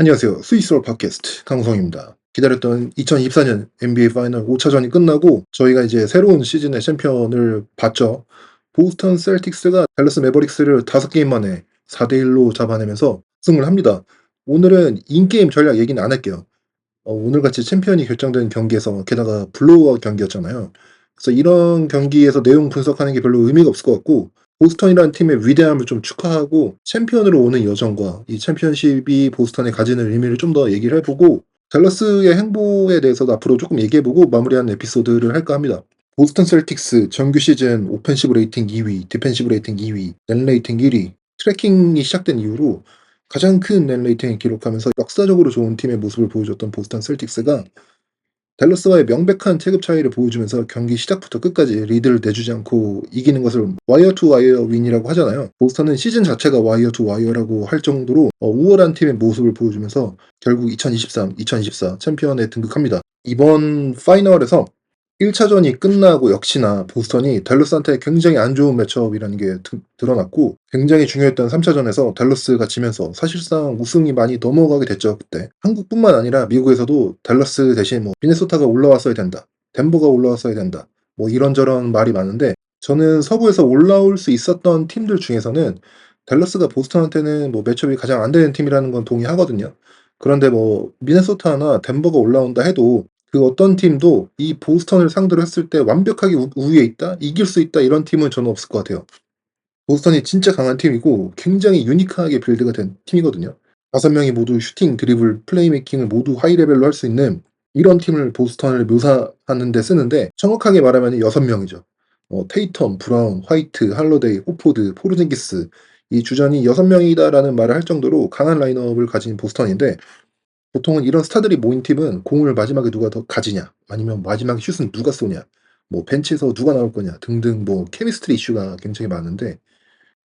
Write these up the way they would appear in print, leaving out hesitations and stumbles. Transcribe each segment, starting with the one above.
안녕하세요. 스위스로 팟캐스트 강성입니다. 기다렸던 2024년 NBA 파이널 5차전이 끝나고 저희가 이제 새로운 시즌의 챔피언을 봤죠. 보스턴 셀틱스가 댈러스 매버릭스를 5게임 만에 4대1로 잡아내면서 승을 합니다. 오늘은 인게임 전략 얘기는 안 할게요. 오늘같이 챔피언이 결정된 경기에서 게다가 블로우아웃 경기였잖아요. 그래서 이런 경기에서 내용 분석하는 게 별로 의미가 없을 것 같고 보스턴이라는 팀의 위대함을 좀 축하하고 챔피언으로 오는 여정과 이 챔피언십이 보스턴에 가지는 의미를 좀 더 얘기를 해보고 댈러스의 행보에 대해서도 앞으로 조금 얘기해보고 마무리하는 에피소드를 할까 합니다. 보스턴 셀틱스 정규 시즌 오펜시브 레이팅 2위, 디펜시브 레이팅 2위, 넷 레이팅 1위 트래킹이 시작된 이후로 가장 큰 넷 레이팅을 기록하면서 역사적으로 좋은 팀의 모습을 보여줬던 보스턴 셀틱스가 댈러스와의 명백한 체급 차이를 보여주면서 경기 시작부터 끝까지 리드를 내주지 않고 이기는 것을 와이어 투 와이어 윈이라고 하잖아요. 보스턴은 시즌 자체가 와이어 투 와이어라고 할 정도로 우월한 팀의 모습을 보여주면서 결국 2023, 2024 챔피언에 등극합니다. 이번 파이널에서 1차전이 끝나고 역시나 보스턴이 댈러스한테 굉장히 안 좋은 매치업이라는 게 드러났고 굉장히 중요했던 3차전에서 댈러스가 지면서 사실상 우승이 많이 넘어가게 됐죠. 그때 한국뿐만 아니라 미국에서도 댈러스 대신 미네소타가 올라왔어야 된다, 덴버가 올라왔어야 된다, 이런저런 말이 많은데 저는 서부에서 올라올 수 있었던 팀들 중에서는 댈러스가 보스턴한테는 매치업이 가장 안 되는 팀이라는 건 동의하거든요. 그런데 미네소타나 덴버가 올라온다 해도 그 어떤 팀도 이 보스턴을 상대로 했을 때 완벽하게 우위에 있다, 이길 수 있다 이런 팀은 저는 없을 것 같아요. 보스턴이 진짜 강한 팀이고 굉장히 유니크하게 빌드가 된 팀이거든요. 5명이 모두 슈팅, 드리블, 플레이메이킹을 모두 하이 레벨로 할 수 있는 이런 팀을 보스턴을 묘사하는 데 쓰는데 정확하게 말하면 6명이죠. 테이텀, 브라운, 화이트, 할러데이, 호포드, 포르징기스 이 주전이 6명이다라는 말을 할 정도로 강한 라인업을 가진 보스턴인데 보통은 이런 스타들이 모인 팀은 공을 마지막에 누가 더 가지냐, 아니면 마지막에 슛은 누가 쏘냐, 벤치에서 누가 나올 거냐 등등 케미스트리 이슈가 굉장히 많은데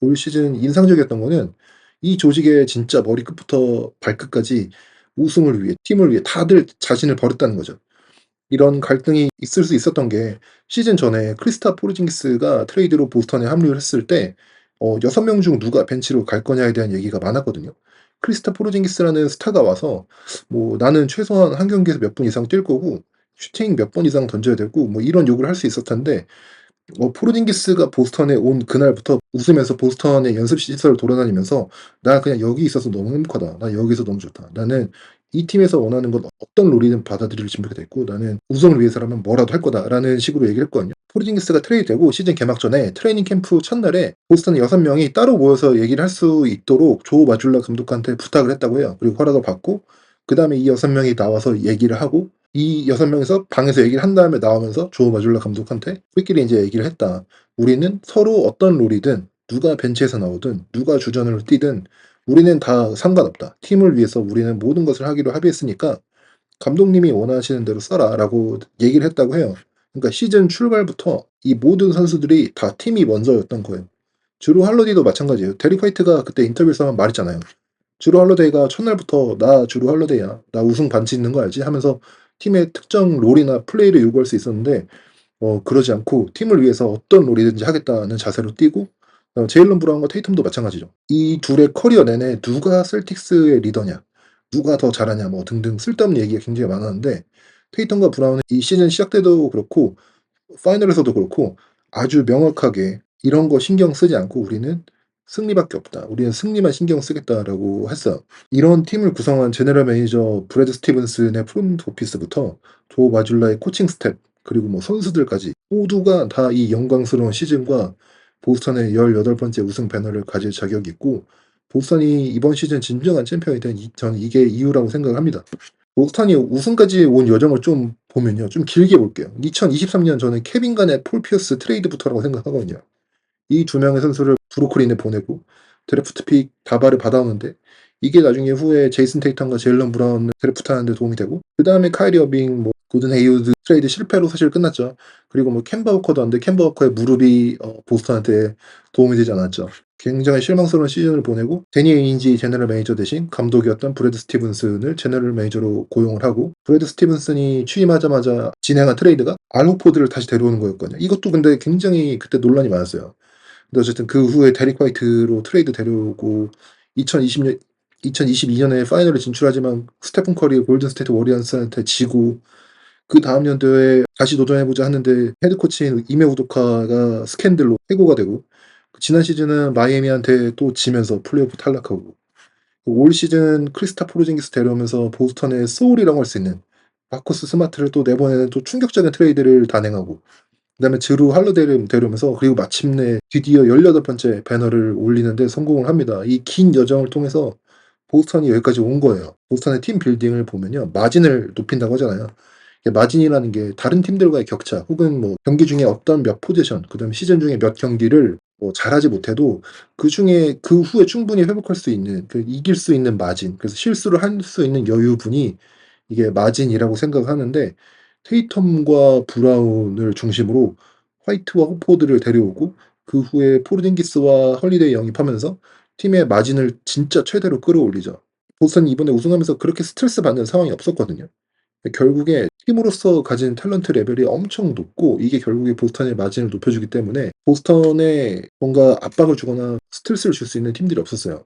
올 시즌 인상적이었던 거는 이 조직의 진짜 머리끝부터 발끝까지 우승을 위해, 팀을 위해 다들 자신을 버렸다는 거죠. 이런 갈등이 있을 수 있었던 게 시즌 전에 크리스타 포르징기스가 트레이드로 보스턴에 합류를 했을 때 6명 중 누가 벤치로 갈 거냐에 대한 얘기가 많았거든요. 크리스타 포르징기스라는 스타가 와서 나는 최소한 한 경기에서 몇 분 이상 뛸 거고 슈팅 몇 번 이상 던져야 되고 이런 요구를 할 수 있었을 텐데 포르징기스가 보스턴에 온 그날부터 웃으면서 보스턴의 연습 시설을 돌아다니면서 "나 그냥 여기 있어서 너무 행복하다. 나 여기서 너무 좋다. 나는 이 팀에서 원하는 건 어떤 롤이든 받아들일 준비가 됐고 나는 우승을 위해서라면 뭐라도 할 거다."라는 식으로 얘기를 했거든요. 포르징기스가 트레이드되고 시즌 개막 전에 트레이닝 캠프 첫날에 보스턴 6명이 따로 모여서 얘기를 할 수 있도록 조 마줄라 감독한테 부탁을 했다고 해요. 그리고 허락을 받고 그다음에 이 6명이 나와서 얘기를 하고 이 6명이서 방에서 얘기를 한 다음에 나오면서 조 마줄라 감독한테 우리끼리 인제 얘기를 했다. "우리는 서로 어떤 롤이든 누가 벤치에서 나오든 누가 주전으로 뛰든 우리는 다 상관없다. 팀을 위해서 우리는 모든 것을 하기로 합의했으니까 감독님이 원하시는 대로 써라."라고 얘기를 했다고 해요. 그러니까 시즌 출발부터 이 모든 선수들이 다 팀이 먼저였던 거예요. 주루 할러데이도 마찬가지예요. 데릭 화이트가 그때 인터뷰에서 말했잖아요. 주루 할러데이가 첫날부터 "나 주루 할러데이야. 나 우승 반지 있는 거 알지?" 하면서 팀의 특정 롤이나 플레이를 요구할 수 있었는데 그러지 않고 팀을 위해서 어떤 롤이든지 하겠다는 자세로 뛰고 제일런 브라운과 테이텀도 마찬가지죠. 이 둘의 커리어 내내 누가 셀틱스의 리더냐, 누가 더 잘하냐 등등 쓸데없는 얘기가 굉장히 많았는데 테이텀과 브라운은 이 시즌 시작 때도 그렇고 파이널에서도 그렇고 아주 명확하게 "이런 거 신경 쓰지 않고 우리는 승리밖에 없다. 우리는 승리만 신경 쓰겠다."라고 했어요. 이런 팀을 구성한 제너럴 매니저 브래드 스티븐슨의 프론트 오피스부터 조 마줄라의 코칭 스텝 그리고 선수들까지 모두가 다 이 영광스러운 시즌과 보스턴의 18번째 우승 배너를 가질 자격이 있고 보스턴이 이번 시즌 진정한 챔피언이 된 저는 이게 이유라고 생각을 합니다. 보스턴이 우승까지 온 여정을 좀 보면요. 좀 길게 볼게요. 2023년 저는 케빈 간의 폴 피어스 트레이드부터라고 생각하거든요. 이 두 명의 선수를 브루클린에 보내고 드래프트 픽 다발을 받아오는데 이게 나중에 후에 제이슨 테이텀과 제일런 브라운을 드래프트하는 데 도움이 되고 그다음에 카이리 어빙, 고든 헤이우드 트레이드 실패로 사실 끝났죠. 그리고 켐바 워커도 왔는데 켐바 워커의 무릎이 보스턴한테 도움이 되지 않았죠. 굉장히 실망스러운 시즌을 보내고 데니 에인지 제너럴 매니저 대신 감독이었던 브래드 스티븐슨을 제너럴 매니저로 고용을 하고 브래드 스티븐슨이 취임하자마자 진행한 트레이드가 알 호포드를 다시 데려오는 거였거든요. 이것도 근데 굉장히 그때 논란이 많았어요. 근데 어쨌든 그 후에 데릭 화이트로 트레이드 데려오고 2020년 2022년에 파이널에 진출하지만 스테픈 커리의 골든 스테이트 워리어스한테 지고 그다음 연도에 다시 도전해 보자 하는데 헤드 코치인 이메 우도카가 스캔들로 해고가 되고 지난 시즌은 마이애미한테 또 지면서 플레이오프 탈락하고 올 시즌 크리스타 포르징기스 데려오면서 보스턴의 소울이라고 할 수 있는 마커스 스마트를 또 내보내는 또 충격적인 트레이드를 단행하고 그다음에 드루 할러데이를 데려오면서 그리고 마침내 드디어 18번째 배너를 올리는 데 성공을 합니다. 이 긴 여정을 통해서 보스턴이 여기까지 온 거예요. 보스턴의 팀 빌딩을 보면요. 마진을 높인다고 하잖아요. 마진이라는 게 다른 팀들과의 격차 혹은 뭐 경기 중에 어떤 몇 포지션 그다음에 시즌 중에 몇 경기를 뭐 잘하지 못해도 그중에 그 후에 충분히 회복할 수 있는 이길 수 있는 마진 그래서 실수를 할 수 있는 여유분이 이게 마진이라고 생각하는데 테이텀과 브라운을 중심으로 화이트와 호포드를 데려오고 그 후에 포르징기스와 헐리데이 영입하면서 팀의 마진을 진짜 최대로 끌어올리죠. 보스턴이 이번에 우승하면서 그렇게 스트레스 받는 상황이 없었거든요. 결국에 팀으로서 가진 탤런트 레벨이 엄청 높고 이게 결국에 보스턴의 마진을 높여주기 때문에 보스턴에 뭔가 압박을 주거나 스트레스를 줄 수 있는 팀들이 없었어요.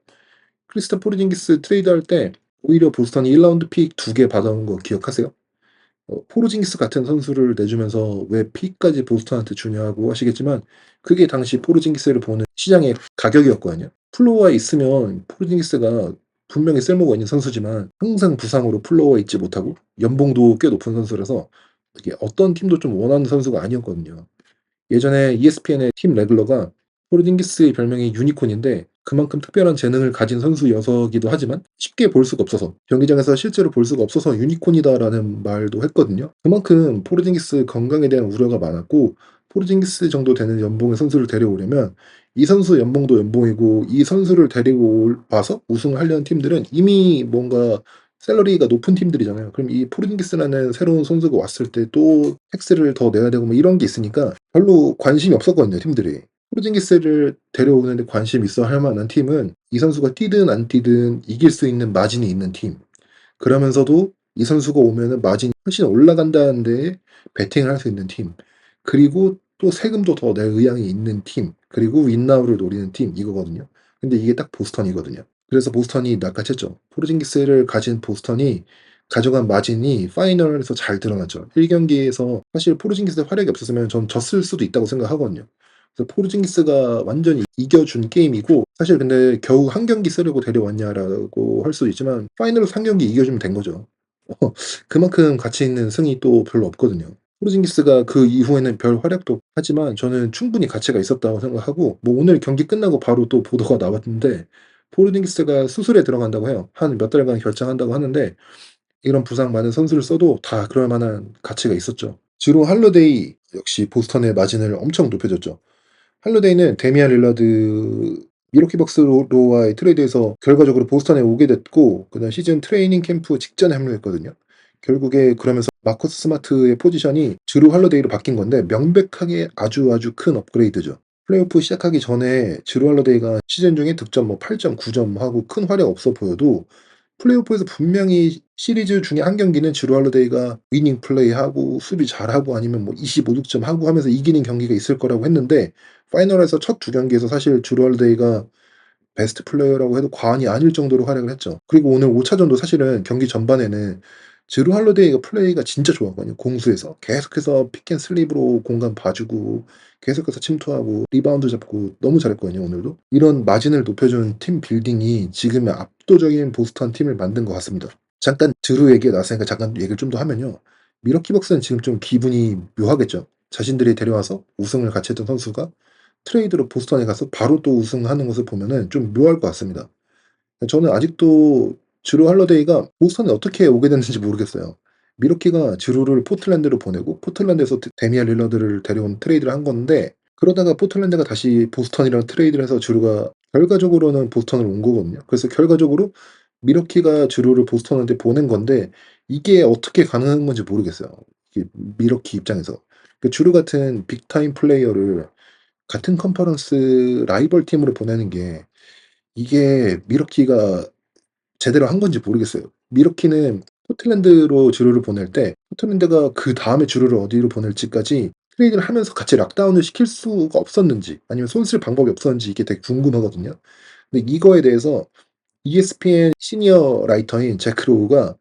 크리스타 포르징기스 트레이드할 때 오히려 보스턴이 1라운드 픽 2개 받아온 거 기억하세요? 포르징기스 같은 선수를 내주면서 왜 픽까지 보스턴한테 주냐고 하시겠지만 그게 당시 포르징기스를 보는 시장의 가격이었거든요. 플로어에 있으면 포르징기스가 분명히 쓸모가 있는 선수지만 항상 부상으로 플로어에 있지 못하고 연봉도 꽤 높은 선수라서 이게 어떤 팀도 좀 원하는 선수가 아니었거든요. 예전에 ESPN의 팀 레글러가 포르징기스의 별명이 유니콘인데 그만큼 특별한 재능을 가진 선수여서기도 하지만 쉽게 볼 수가 없어서 경기장에서 실제로 볼 수가 없어서 유니콘이다라는 말도 했거든요. 그만큼 포르징기스 건강에 대한 우려가 많았고 포르징기스 정도 되는 연봉의 선수를 데려오려면 이 선수 연봉도 연봉이고 이 선수를 데리고 와서 우승을 하려는 팀들은 이미 뭔가 샐러리가 높은 팀들이잖아요. 그럼 이 포르징기스라는 새로운 선수가 왔을 때 또 텍스를 더 내야 되고 뭐 이런 게 있으니까 별로 관심이 없었거든요, 팀들이. 포르징기스를 데려오는데 관심 있어 할 만한 팀은 이 선수가 뛰든 안 뛰든 이길 수 있는 마진이 있는 팀. 그러면서도 이 선수가 오면은 마진이 훨씬 올라간다는 데에 베팅을 할 수 있는 팀. 그리고 또 세금도 더 낼 의향이 있는 팀. 그리고 윈나우를 노리는 팀 이거거든요. 근데 이게 딱 보스턴이거든요. 그래서 보스턴이 낚아챘죠. 포르징기스를 가진 보스턴이 가져간 마진이 파이널에서 잘 드러났죠. 1경기에서 사실 포르징기스의 활약이 없었으면 전 졌을 수도 있다고 생각하거든요. 그래서 포르징기스가 완전히 이겨준 게임이고 사실 근데 겨우 한 경기 쓰려고 데려왔냐라고 할 수도 있지만 파이널에서 한 경기 이겨주면 된 거죠. 어 그만큼 가치 있는 승이 또 별로 없거든요. 포르징기스가 그 이후에는 별 활약도 하지만 저는 충분히 가치가 있었다고 생각하고 뭐 오늘 경기 끝나고 바로 또 보도가 나왔는데 포르징기스가 수술에 들어간다고 해요. 한 몇 달간 결장한다고 하는데 이런 부상 많은 선수를 써도 다 그럴 만한 가치가 있었죠. 주로 할러데이 역시 보스턴의 마진을 엄청 높여줬죠. 할러데이는 데미안 릴라드 미러키 벅스로와의 트레이드에서 결과적으로 보스턴에 오게 됐고 그다음 시즌 트레이닝 캠프 직전에 합류했거든요. 결국에 그러면서 마커스 스마트의 포지션이 주루 할러데이로 바뀐 건데 명백하게 아주 큰 업그레이드죠. 플레이오프 시작하기 전에 주루 할러데이가 시즌 중에 득점 뭐 8점, 9점 하고 큰 활약 없어 보여도 플레이오프에서 분명히 시리즈 중에 한 경기는 주루 할러데이가 위닝 플레이하고 수비 잘하고 아니면 뭐 25득점 하고 하면서 이기는 경기가 있을 거라고 했는데 파이널에서 첫 두 경기에서 사실 주루 할러데이가 베스트 플레이어라고 해도 과언이 아닐 정도로 활약을 했죠. 그리고 오늘 5차전도 사실은 경기 전반에는 주루 할러데이가 플레이가 진짜 좋았거든요. 공수에서 계속해서 픽앤 슬립으로 공간 봐주고 계속해서 침투하고 리바운드 잡고 너무 잘했거든요. 오늘도 이런 마진을 높여준 팀 빌딩이 지금의 압도적인 보스턴 팀을 만든 것 같습니다. 잠깐 드루 얘기가 나왔으니까 잠깐 얘기를 좀 더 하면요. 미러키 벅스는 지금 좀 기분이 묘하겠죠. 자신들이 데려와서 우승을 같이 했던 선수가 트레이드로 보스턴에 가서 바로 또 우승하는 것을 보면은 좀 묘할 것 같습니다. 저는 아직도 주루 할러데이가 보스턴에 어떻게 오게 됐는지 모르겠어요. 미러키가 주루를 포틀랜드로 보내고 포틀랜드에서 데미안 릴러드를 데려온 트레이드를 한 건데 그러다가 포틀랜드가 다시 보스턴이랑 트레이드를 해서 주루가 결과적으로는 보스턴으로 온 거거든요. 그래서 결과적으로 미러키가 주루를 보스턴한테 보낸 건데 이게 어떻게 가능한 건지 모르겠어요. 이게 미러키 입장에서. 주루 같은 빅타임 플레이어를 같은 컨퍼런스 라이벌 팀으로 보내는 게 이게 미러키가 제대로 한 건지 모르겠어요. 미러키는 포틀랜드로 주루를 보낼 때 포틀랜드가 그다음에 주루를 어디로 보낼지까지 트레이드를 하면서 같이 락다운을 시킬 수가 없었는지 아니면 손쓸 방법이 없었는지 이게 되게 궁금하거든요. 근데 이거에 대해서 ESPN 시니어 라이터인 제크 로우가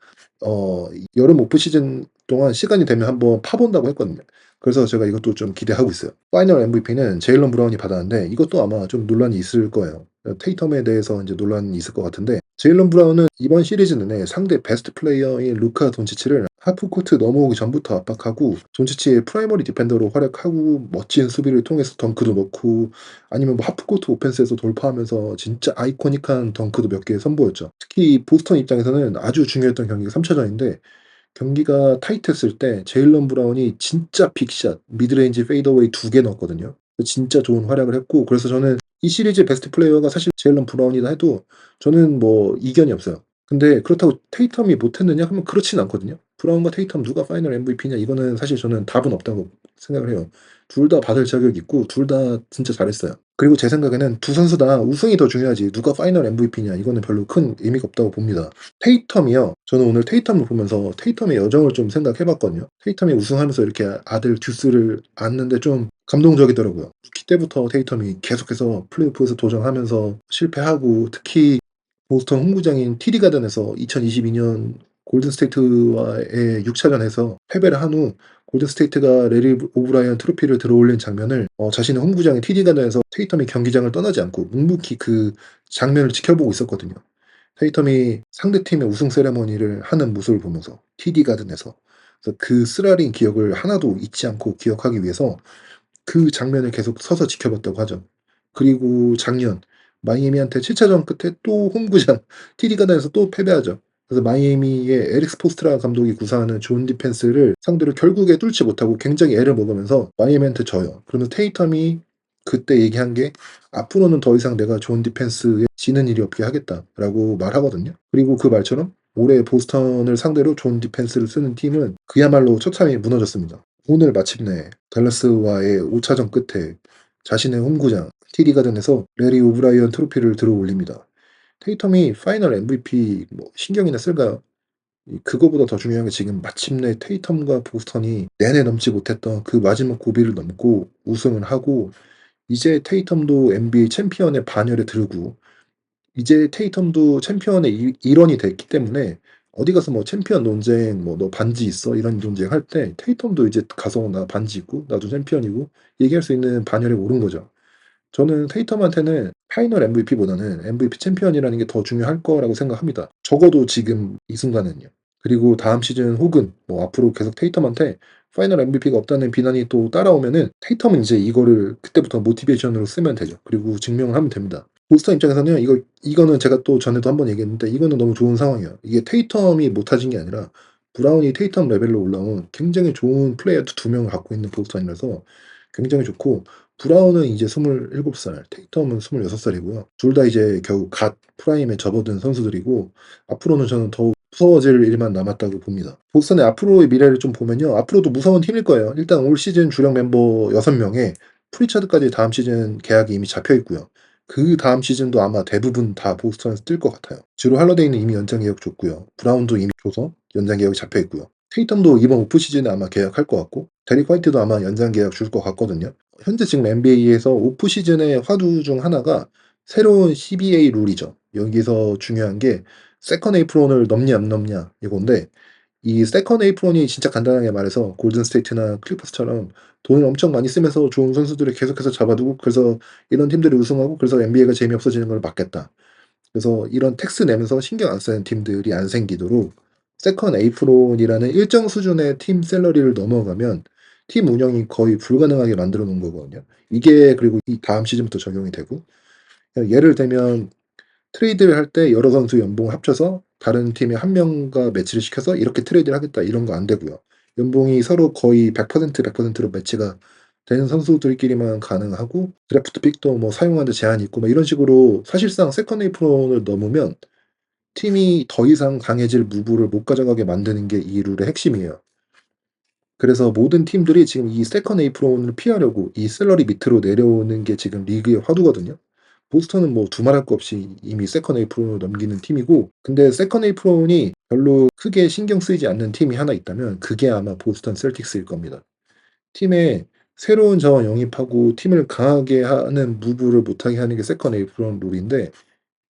여름 오프 시즌 동안 시간이 되면 한번 파 본다고 했거든요. 그래서 제가 이것도 좀 기대하고 있어요. 파이널 MVP는 제일런 브라운이 받았는데 이것도 아마 좀 논란이 있을 거예요. 테이텀에 대해서 인제 논란이 있을 것 같은데, 제일런 브라운은 이번 시리즈 내내 상대 베스트 플레이어인 루카 돈치치를 하프 코트 넘어오기 전부터 압박하고, 돈치치의 프라이머리 디펜더로 활약하고 멋진 수비를 통해서 덩크도 넣고, 아니면 뭐 하프코트 오펜스에서 돌파하면서 진짜 아이코닉한 덩크도 몇 개 선보였죠. 특히 보스턴 입장에서는 아주 중요했던 경기가 3 차전인데, 경기가 타이트했을 때 제일런 브라운이 진짜 빅샷, 미드레인지 페이더웨이 2개 넣었거든요. 진짜 좋은 활약을 했고, 그래서 저는 이 시리즈의 베스트 플레이어가 사실 제일런 브라운이다 해도 저는 뭐 이견이 없어요. 근데 그렇다고 테이텀이 못했느냐 하면 그렇진 않거든요. 브라운과 테이텀 누가 파이널 MVP냐, 이거는 사실 저는 답은 없다고 생각을 해요. 둘 다 받을 자격이 있고 둘 다 진짜 잘했어요. 그리고 제 생각에는 두 선수 다 우승이 더 중요하지 누가 파이널 MVP냐 이거는 별로 큰 의미가 없다고 봅니다. 테이텀이요. 저는 오늘 테이텀을 보면서 테이텀의 여정을 좀 생각해 봤거든요. 테이텀이 우승하면서 이렇게 아들 듀스를 안는데 좀 감동적이더라고요. 루키 때부터 테이텀이 계속해서 플레이오프에서 도전하면서 실패하고, 특히 보스턴 홈구장인 TD 가든에서 2022년 골든 스테이트와의 6 차전에서 패배를 한 후 골든 스테이트가 레리 오브라이언 트로피를 들어올린 장면을 자신의 홈구장인 TD 가든에서 테이텀이 경기장을 떠나지 않고 묵묵히 그 장면을 지켜보고 있었거든요. 테이텀이 상대팀의 우승 세레머니를 하는 모습을 보면서 TD 가든에서. 그래서 그 쓰라린 기억을 하나도 잊지 않고 기억하기 위해서 그 장면을 계속 서서 지켜봤다고 하죠. 그리고 작년 마이애미한테 7 차전 끝에 또 홈구장 TD 가든에서 또 패배하죠. 그래서 마이애미의 에릭 스포스트라 감독이 구사하는 좋은 디펜스를 상대로 결국에 뚫지 못하고 굉장히 애를 먹으면서 마이애미한테 져요. 그러면서 테이텀이 그때 얘기한 게 "앞으로는 더 이상 내가 좋은 디펜스에 지는 일이 없게 하겠다."라고 말하거든요. 그리고 그 말처럼 올해 보스턴을 상대로 좋은 디펜스를 쓰는 팀은 그야말로 처참히 무너졌습니다. 오늘 마침내 댈러스와의 5 차전 끝에 자신의 홈구장 TD 가든에서 레리 오브라이언 트로피를 들어올립니다. 테이텀이 파이널 MVP 뭐 신경이나 쓸까요? 그거보다 더 중요한 게 지금 마침내 테이텀과 보스턴이 내내 넘지 못했던 그 마지막 고비를 넘고 우승을 하고, 이제 테이텀도 NBA 챔피언의 반열에 들고, 이제 테이텀도 챔피언의 일원이 됐기 때문에 어디 가서 뭐 챔피언 논쟁 뭐 "너 반지 있어?" 이런 논쟁할 때 테이텀도 이제 가서 "나 반지 있고 나도 챔피언이고." 얘기할 수 있는 반열에 오른 거죠. 저는 테이텀한테는 파이널 MVP보다는 MVP 챔피언이라는 게 더 중요할 거라고 생각합니다. 적어도 지금 이 순간은요. 그리고 다음 시즌 혹은 뭐 앞으로 계속 테이텀한테 파이널 MVP가 없다는 비난이 또 따라오면은 테이텀은 이제 이거를 그때부터 모티베이션으로 쓰면 되죠. 그리고 증명을 하면 됩니다. 보스턴 입장에서는 이거는 제가 또 전에도 한번 얘기했는데 이거는 너무 좋은 상황이에요. 이게 테이텀이 못해진 게 아니라 브라운이 테이텀 레벨로 올라온 굉장히 좋은 플레이어 2 명을 갖고 있는 보스턴이라서 굉장히 좋고, 브라운은 이제 27살, 테이텀은 26살이고요. 둘 다 이제 겨우 갓 프라임에 접어든 선수들이고, 앞으로는 저는 더욱 무서워질 일만 남았다고 봅니다. 보스턴의 앞으로의 미래를 좀 보면요. 앞으로도 무서운 팀일 거예요. 일단 올 시즌 주력 멤버 6명에 프리차드까지 다음 시즌 계약이 이미 잡혀 있고요. 그다음 시즌도 아마 대부분 다 보스턴에서 뛸 것 같아요. 주루 할러데이는 이미 연장 계약 줬고요. 브라운도 이미 줘서 연장 계약이 잡혀 있고요. 테이텀도 이번 오프 시즌에 아마 계약할 것 같고, 데릭 화이트도 아마 연장 계약 줄 것 같거든요. 현재 지금 NBA에서 오프 시즌의 화두 중 하나가 새로운 CBA 룰이죠. 여기서 중요한 게 세컨 에이프론을 넘냐 안 넘냐 이건데, 이 세컨 에이프론이 진짜 간단하게 말해서 골든 스테이트나 클리퍼스처럼 돈을 엄청 많이 쓰면서 좋은 선수들을 계속해서 잡아두고, 그래서 이런 팀들이 우승하고 그래서 NBA가 재미없어지는 걸 막겠다. 그래서 이런 텍스 내면서 신경 안 쓰는 팀들이 안 생기도록 세컨 에이프론이라는 일정 수준의 팀 샐러리를 넘어가면 팀 운영이 거의 불가능하게 만들어 놓은 거거든요. 이게 그리고 이 다음 시즌부터 적용이 되고, 예를 들면 트레이드를 할 때 여러 선수 연봉을 합쳐서 다른 팀의 한 명과 매치를 시켜서 "이렇게 트레이드를 하겠다." 이런 거 안 되고요. 연봉이 서로 거의 100%로 매치가 되는 선수들끼리만 가능하고, 드래프트 픽도 뭐 사용하는 데 제한이 있고 막 이런 식으로 사실상 세컨 에이프론을 넘으면 팀이 더 이상 강해질 무브를 못 가져가게 만드는 게 이 룰의 핵심이에요. 그래서 모든 팀들이 지금 이 세컨 에이프론을 피하려고 이 샐러리 밑으로 내려오는 게 지금 리그의 화두거든요. 보스턴은 뭐 두말할 거 없이 이미 세컨 에이프론을 넘기는 팀이고, 근데 세컨 에이프론이 별로 크게 신경 쓰이지 않는 팀이 하나 있다면 그게 아마 보스턴 셀틱스일 겁니다. 팀에 새로운 자원 영입하고 팀을 강하게 하는 무브를 못하게 하는 게 세컨 에이프론 룰인데,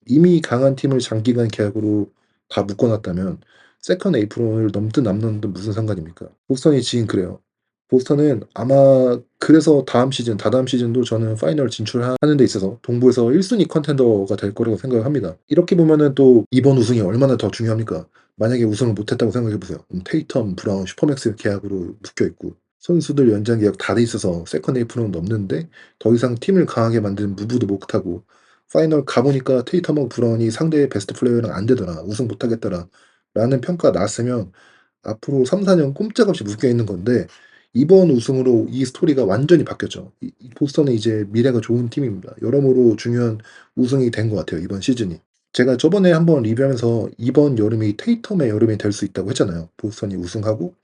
이미 강한 팀을 장기간 계약으로 다 묶어 놨다면 세컨 에이프론을 넘든 남넘든 무슨 상관입니까? 보스턴이 지금 그래요. 보스턴은 아마 그래서 다음 시즌, 다다음 시즌도 저는 파이널 진출하는 데 있어서 동부에서 1 순위 컨텐더가 될 거라고 생각을 합니다. 이렇게 보면은 또 이번 우승이 얼마나 더 중요합니까? 만약에 우승을 못 했다고 생각해 보세요. 테이텀, 브라운, 슈퍼맥스 계약으로 묶여 있고 선수들 연장 계약 다 돼 있어서 세컨 에이프론 넘는데 더 이상 팀을 강하게 만드는 무브도 못 하고 파이널 가 보니까 테이텀하고 브라운이 상대의 베스트 플레이어랑 안 되더라. 우승 못 하겠더라라는 평가가 나왔으면 앞으로 3-4년 꼼짝없이 묶여 있는 건데 이번 우승으로 이 스토리가 완전히 바뀌었죠. 이 보스턴은 이제 미래가 좋은 팀입니다. 여러모로 중요한 우승이 된 것 같아요, 이번 시즌이. 제가 저번에 한번 리뷰하면서 이번 여름이 테이텀의 여름이 될 수 있다고 했잖아요. 보스턴이 우승하고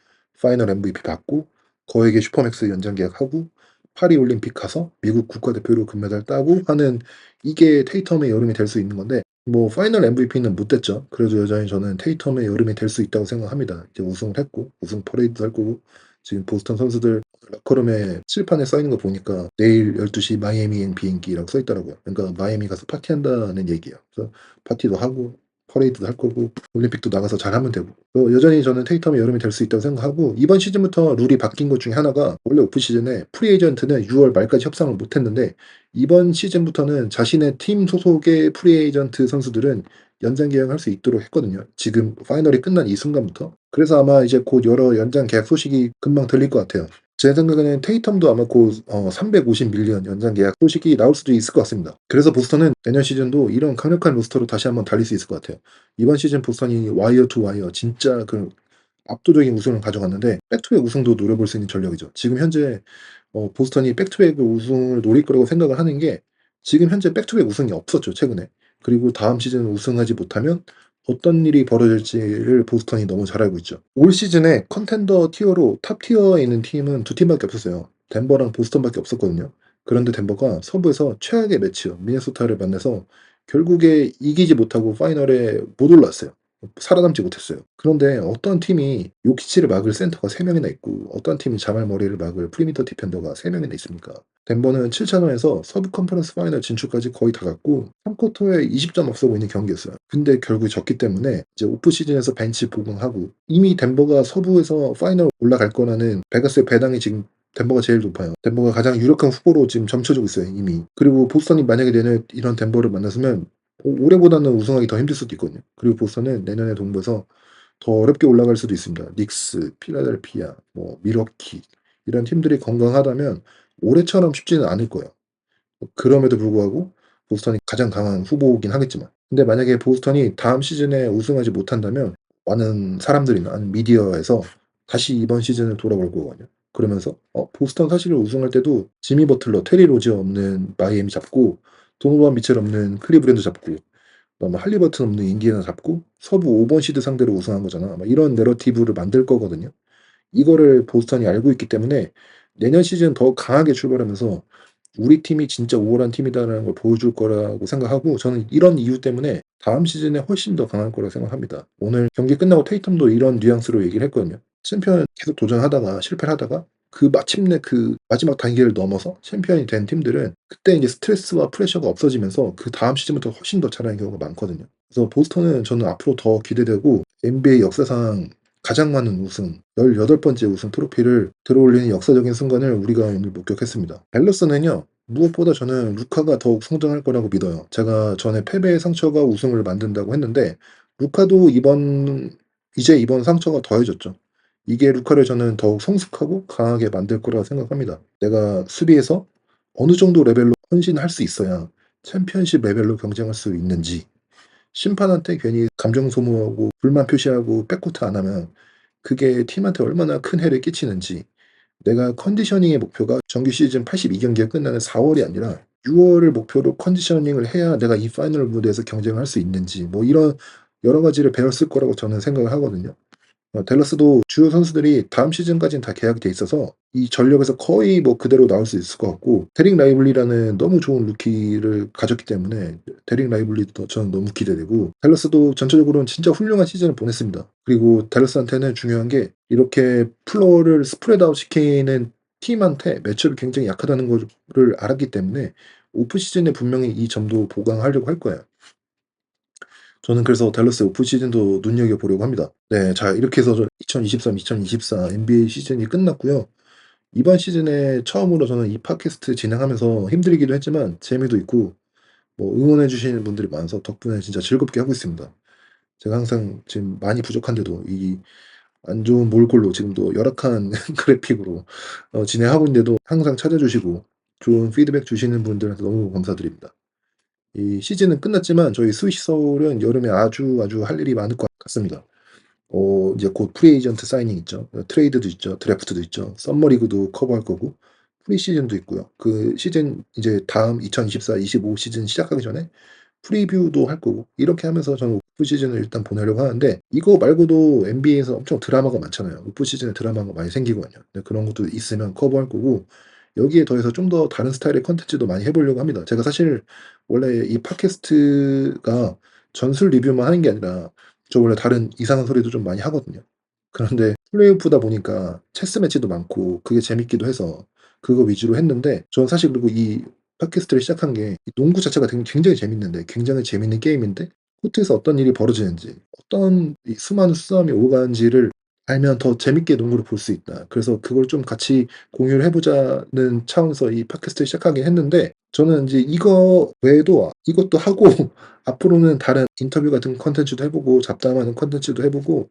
파이널 MVP 받고 거액의 슈퍼맥스 연장 계약하고 파리 올림픽 가서 미국 국가대표로 금메달 따고 하는 이게 테이텀의 여름이 될 수 있는 건데 뭐 파이널 MVP는 못 됐죠. 그래도 여전히 저는 테이텀의 여름이 될 수 있다고 생각합니다. 이제 우승을 했고 우승 퍼레이드도 할 거고 지금 보스턴 선수들 러커룸에 칠판에 써 있는 거 보니까 내일 12시 마이애미행 비행기라고 써 있더라고요. 그러니까 마이애미 가서 파티한다는 얘기예요. 그래서 파티도 하고 퍼레이드도 할 거고 올림픽도 나가서 잘하면 되고 여전히 저는 테이텀의 여름이 될 수 있다고 생각하고 이번 시즌부터 룰이 바뀐 것 중에 하나가 원래 오프 시즌에 프리에이전트는 6월 말까지 협상을 못 했는데 이번 시즌부터는 자신의 팀 소속의 프리에이전트 선수들은 연장 계약할 수 있도록 했거든요. 지금 파이널이 끝난 이 순간부터. 그래서 아마 이제 곧 여러 연장 계약 소식이 금방 들릴 것 같아요. 제 생각에는 테이텀도 아마 곧 350 밀리언 연장 계약 소식이 나올 수도 있을 것 같습니다. 그래서 보스턴은 내년 시즌도 이런 강력한 로스터로 다시 한번 달릴 수 있을 것 같아요. 이번 시즌 보스턴이 와이어 투 와이어 진짜 그 압도적인 우승을 가져갔는데 백투백 우승도 노려볼 수 있는 전력이죠. 지금 현재 보스턴이 백투백 우승을 노릴 거라고 생각을 하는 게 지금 현재 백투백 우승이 없었죠, 최근에. 그리고 다음 시즌 우승하지 못하면 어떤 일이 벌어질지를 보스턴이 너무 잘 알고 있죠. 올 시즌에 컨텐더 티어로 탑 티어에 있는 팀은 두 팀밖에 없었어요. 덴버랑 보스턴밖에 없었거든요. 그런데 덴버가 서부에서 최악의 매치업 미네소타를 만나서 결국에 이기지 못하고 파이널에 못 올랐어요. 살아남지 못했어요. 그런데 어떤 팀이 요키치를 막을 센터가 3 명이나 있고 어떤 팀이 자말 머리를 막을 프리미터 디펜더가 3 명이나 있습니까? 덴버는 7차전에서 서부 컨퍼런스 파이널 진출까지 거의 다 갔고 3쿼터에 20점 앞서 보이는 경기였어요. 근데 결국 졌기 때문에 이제 오프 시즌에서 벤치 복용하고 이미 덴버가 서부에서 파이널 올라갈 거라는 베가스의 배당이 지금 덴버가 제일 높아요. 덴버가 가장 유력한 후보로 지금 점쳐주고 있어요, 이미. 그리고 보스턴이 만약에 내년에 이런 덴버를 만났으면 올해보다는 우승하기 더 힘들 수도 있거든요. 그리고 보스턴은 내년에 동부에서 더 어렵게 올라갈 수도 있습니다. 닉스, 필라델피아, 뭐 밀워키 이런 팀들이 건강하다면 올해처럼 쉽지는 않을 거예요. 그럼에도 불구하고 보스턴이 가장 강한 후보이긴 하겠지만 근데 만약에 보스턴이 다음 시즌에 우승하지 못한다면 많은 사람들이나 아니면 미디어에서 다시 이번 시즌을 돌아볼 거거든요. 그러면서 보스턴 사실 우승할 때도 지미 버틀러, 테리 로지어 없는 마이애미 잡고 도노반 미첼 없는 클리브랜드 잡고 그다음에 할리버튼 없는 인디애나 잡고 서부 5번 시드 상대로 우승한 거잖아. 막 이런 내러티브를 만들 거거든요. 이거를 보스턴이 알고 있기 때문에 내년 시즌 더 강하게 출발하면서 '우리 팀이 진짜 우월한 팀이다.'라는 걸 보여줄 거라고 생각하고 저는 이런 이유 때문에 다음 시즌에 훨씬 더 강할 거라고 생각합니다. 오늘 경기 끝나고 테이텀도 이런 뉘앙스로 얘기를 했거든요. 챔피언 계속 도전하다가 실패를 하다가 마침내 그 마지막 단계를 넘어서 챔피언이 된 팀들은 그때 이제 스트레스와 프레셔가 없어지면서 그다음 시즌부터 훨씬 더 잘하는 경우가 많거든요. 그래서 보스턴은 저는 앞으로 더 기대되고 NBA 역사상 가장 많은 우승 18번째 우승 트로피를 들어올리는 역사적인 순간을 우리가 오늘 목격했습니다. 댈러스는요. 무엇보다 저는 루카가 더욱 성장할 거라고 믿어요. 제가 전에 패배의 상처가 우승을 만든다고 했는데 루카도 이번 상처가 더해졌죠. 이게 루카를 저는 더욱 성숙하고 강하게 만들 거라고 생각합니다. 내가 수비에서 어느 정도 레벨로 헌신할 수 있어야 챔피언십 레벨로 경쟁할 수 있는지 심판한테 괜히 감정 소모하고 불만 표시하고 백코트 안 하면 그게 팀한테 얼마나 큰 해를 끼치는지 내가 컨디셔닝의 목표가 정규 시즌 82경기가 끝나는 4월이 아니라 6월을 목표로 컨디셔닝을 해야 내가 이 파이널 무대에서 경쟁을 할 수 있는지 뭐 이런 여러 가지를 배웠을 거라고 저는 생각을 하거든요. 댈러스도 주요 선수들이 다음 시즌까지는 다 계약이 돼 있어서 이 전력에서 거의 뭐 그대로 나올 수 있을 것 같고 데릭 라이블리라는 너무 좋은 루키를 가졌기 때문에 데릭 라이블리도 저는 너무 기대되고 댈러스도 전체적으로는 진짜 훌륭한 시즌을 보냈습니다. 그리고 댈러스한테는 중요한 게 이렇게 플로어를 스프레드 아웃 시키는 팀한테 매치업이 굉장히 약하다는 거를 알았기 때문에 오프 시즌에 분명히 이 점도 보강하려고 할 거예요. 저는 그래서 댈러스 오프 시즌도 눈여겨보려고 합니다. 네. 자, 이렇게 해서 저 2023-2024 NBA 시즌이 끝났고요. 이번 시즌에 처음으로 저는 이 팟캐스트 진행하면서 힘들기도 했지만 재미도 있고 뭐 응원해 주시는 분들이 많아서 덕분에 진짜 즐겁게 하고 있습니다. 제가 항상 지금 많이 부족한데도 이 안 좋은 몰골로 지금도 열악한 그래픽으로 진행하고 있는데도 항상 찾아주시고 좋은 피드백 주시는 분들한테 너무 감사드립니다. 이 시즌은 끝났지만 저희 스위시 서울은 여름에 아주 할 일이 많을 것 같습니다. 이제 곧 프리 에이전트 사이닝 있죠. 트레이드도 있죠. 드래프트도 있죠. 서머 리그도 커버할 거고 프리 시즌도 있고요. 그 시즌 이제 다음 2024-25 시즌 시작하기 전에 프리뷰도 할 거고 이렇게 하면서 저는 오프 시즌을 일단 보내려고 하는데 이거 말고도 NBA에서 엄청 드라마가 많잖아요. 오프 시즌에 드라마가 많이 생기거든요. 근데 그런 것도 있으면 커버할 거고 여기에 더해서 좀 더 다른 스타일의 콘텐츠도 많이 해 보려고 합니다. 제가 사실 원래 이 팟캐스트가 전술 리뷰만 하는 게 아니라 저 원래 다른 이상한 소리도 좀 많이 하거든요. 그런데 플레이오프다 보니까 체스 매치도 많고 그게 재밌기도 해서 그거 위주로 했는데 저는 사실 그리고 이 팟캐스트를 시작한 게 이 농구 자체가 굉장히 재밌는데 굉장히 재밌는 게임인데 코트에서 어떤 일이 벌어지는지 어떤 이 수많은 수싸움이 오고 가는지를 알면 더 재밌게 농구를 볼 수 있다. 그래서 그걸 좀 같이 공유를 해 보자는 차원에서 이 팟캐스트를 시작하긴 했는데 저는 인제 이거 외에도 이것도 하고 앞으로는 다른 인터뷰 같은 콘텐츠도 해 보고 잡담하는 콘텐츠도 해 보고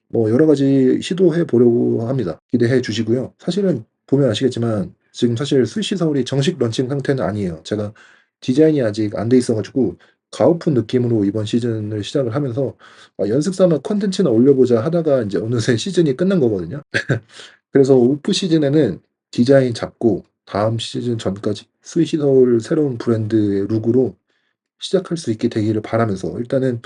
뭐 여러 가지 시도해 보려고 합니다. 기대해 주시고요. 사실은 보면 아시겠지만 지금 사실 스위시 서울이 정식 런칭 상태는 아니에요. 제가 디자인이 아직 안 돼 있어 가지고 가오픈 느낌으로 이번 시즌을 시작을 하면서 연습 삼아 콘텐츠나 올려보자 하다가 인제 어느새 시즌이 끝난 거거든요. 그래서 오프 시즌에는 디자인 잡고 다음 시즌 전까지 스위시 서울 새로운 브랜드의 룩으로 시작할 수 있게 되기를 바라면서 일단은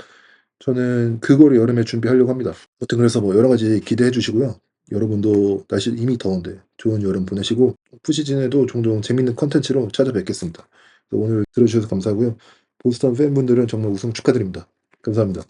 저는 그거를 여름에 준비하려고 합니다. 아무튼 그래서 뭐 여러 가지 기대해 주시고요. 여러분도 날씨 이미 더운데 좋은 여름 보내시고 오프 시즌에도 종종 재밌는 콘텐츠로 찾아뵙겠습니다. 오늘 들어 주셔서 감사하고요. 보스턴 팬분들은 정말 우승 축하드립니다. 감사합니다.